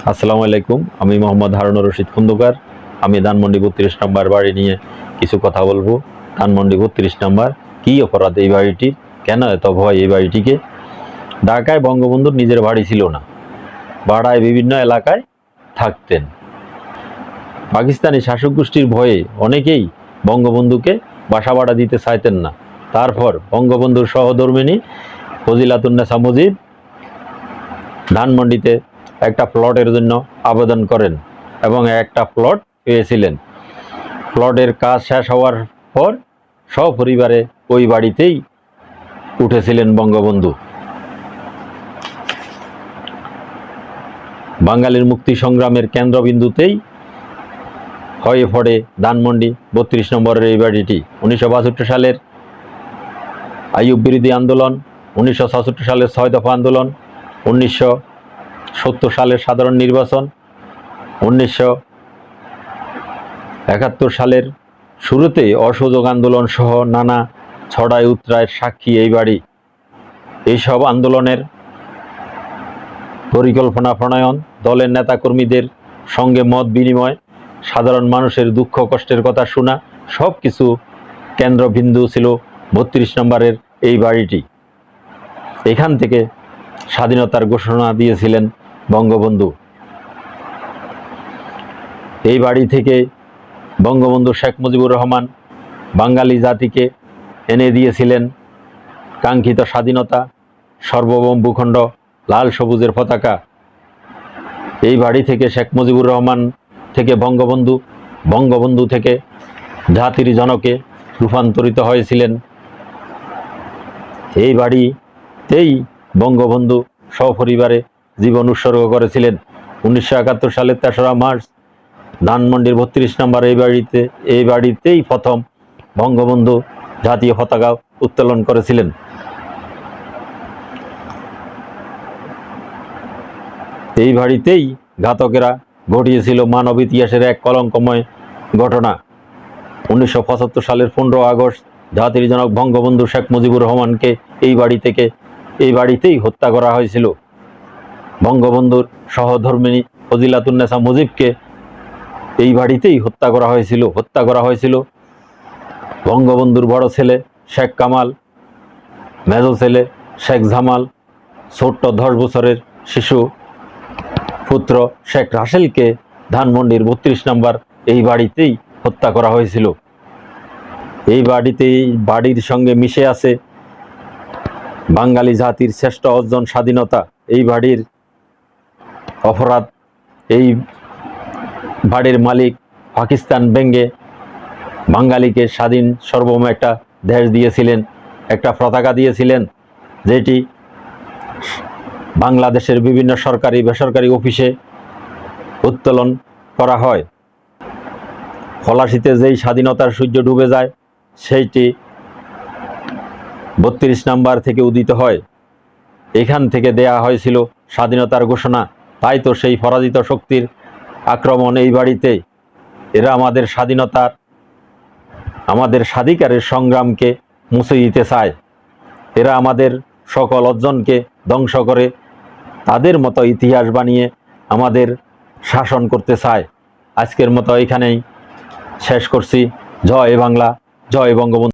আসসালামু আলাইকুম। আমি মোহাম্মদ হারুনুর রশিদ খন্দকার। আমি ধানমন্ডি 32 নম্বর বাড়ি নিয়ে কিছু কথা বলবো। ধানমন্ডি 32 নম্বর কী অপরাধ এই বাড়িটির, কেন এত ভয় এই বাড়িটিকে? ঢাকায় বঙ্গবন্ধুর নিজের বাড়ি ছিল না, ভাড়ায় বিভিন্ন এলাকায় থাকতেন। পাকিস্তানি শাসক গোষ্ঠীর ভয়ে অনেকেই বঙ্গবন্ধুকে বাসা ভাড়া দিতে চাইতেন না। তারপর বঙ্গবন্ধুর সহধর্মিণী ফজিলাতুন্নেছা মুজিব ধানমন্ডিতে একটা প্লটের জন্য আবেদন করেন এবং একটা প্লট পেয়েছিলেন। প্লটের কাজ শেষ হওয়ার পর সপরিবারে ওই বাড়িতেই উঠেছিলেন বঙ্গবন্ধু। বাঙালির মুক্তি সংগ্রামের কেন্দ্রবিন্দুতেই হয়ে পড়ে ধানমন্ডি 32 নম্বরের এই বাড়িটি। 1962 সালের আইয়ুব বিরোধী আন্দোলন, 1966 সালের 6 দফা আন্দোলন, 1970 সালের সাধারণ নির্বাচন, 1971 সালের শুরুতে অসহযোগ আন্দোলন সহ নানা ছড়াই উতরায়ের সাক্ষী এই বাড়ি। এইসব আন্দোলনের পরিকল্পনা প্রণয়ন, দলের নেতাকর্মীদের সঙ্গে মত বিনিময়, সাধারণ মানুষের দুঃখ কষ্টের কথা শোনা, সব কিছু কেন্দ্রবিন্দু ছিল 32 নম্বরের এই বাড়িটি। এখান থেকে স্বাধীনতার ঘোষণা দিয়েছিলেন বঙ্গবন্ধু। এই বাড়ি থেকে বঙ্গবন্ধু শেখ মুজিবুর রহমান বাঙালি জাতিকে এনে দিয়েছিলেন কাঙ্ক্ষিত স্বাধীনতা, সার্বভৌম ভূখণ্ড, লাল সবুজের পতাকা। এই বাড়ি থেকে শেখ মুজিবুর রহমান থেকে বঙ্গবন্ধু, বঙ্গবন্ধু থেকে জাতির জনকে রূপান্তরিত হয়েছিলেন। এই বাড়িতেই বঙ্গবন্ধু সপরিবারে জীবন উৎসর্গ করেছিলেন। 1971 সালের 3রা মার্চ ধানমন্ডির 32 নম্বর এই বাড়িতেই প্রথম বঙ্গবন্ধু জাতীয় পতাকা উত্তোলন করেছিলেন। এই বাড়িতেই ঘাতকেরা ঘটিয়েছিল মানব ইতিহাসের এক কলঙ্কময় ঘটনা। 1975 সালের 15 আগস্ট জাতির জনক বঙ্গবন্ধু শেখ মুজিবুর রহমানকে এই বাড়িতেই হত্যা করা হয়েছিল। বঙ্গবন্ধুর সহধর্মিণী ফজিলাতুন্নেছা মুজিবকে এই বাড়িতেই হত্যা করা হয়েছিল। বঙ্গবন্ধুর বড় ছেলে শেখ কামাল, মেজ ছেলে শেখ জামাল, ছোট্ট 10 বছরের শিশু পুত্র শেখ রাসেলকে ধানমন্ডির 32 নম্বর এই বাড়িতেই হত্যা করা হয়েছিল। এই বাড়ির সঙ্গে মিশে আছে বাঙালি জাতির শ্রেষ্ঠ অর্জন স্বাধীনতা। এই বাড়ির অপরাধ, এই বাড়ির মালিক পাকিস্তান ভেঙে বাঙালিকে স্বাধীন সার্বভৌম একটা দেশ দিয়েছিলেন, একটা পতাকা দিয়েছিলেন, যেটি বাংলাদেশের বিভিন্ন সরকারি বেসরকারি অফিসে উত্তোলন করা হয়। পলাশীতে যেই স্বাধীনতার সূর্য ডুবে যায়, সেইটি 32 নম্বর থেকে উদিত হয়। এখান থেকে দেয়া হয়েছিল স্বাধীনতার ঘোষণা। তাই তো সেই পরাজিত শক্তির আক্রমণ এই বাড়িতে। এরা আমাদের স্বাধীনতার, আমাদের স্বাধিকারের সংগ্রামকে মুছে দিতে চায়। এরা আমাদের সকল অর্জনকে ধ্বংস করে তাদের মতো ইতিহাস বানিয়ে আমাদের শাসন করতে চায়। আজকের মতো এখানেই শেষ করছি। জয় বাংলা, জয় বঙ্গবন্ধু।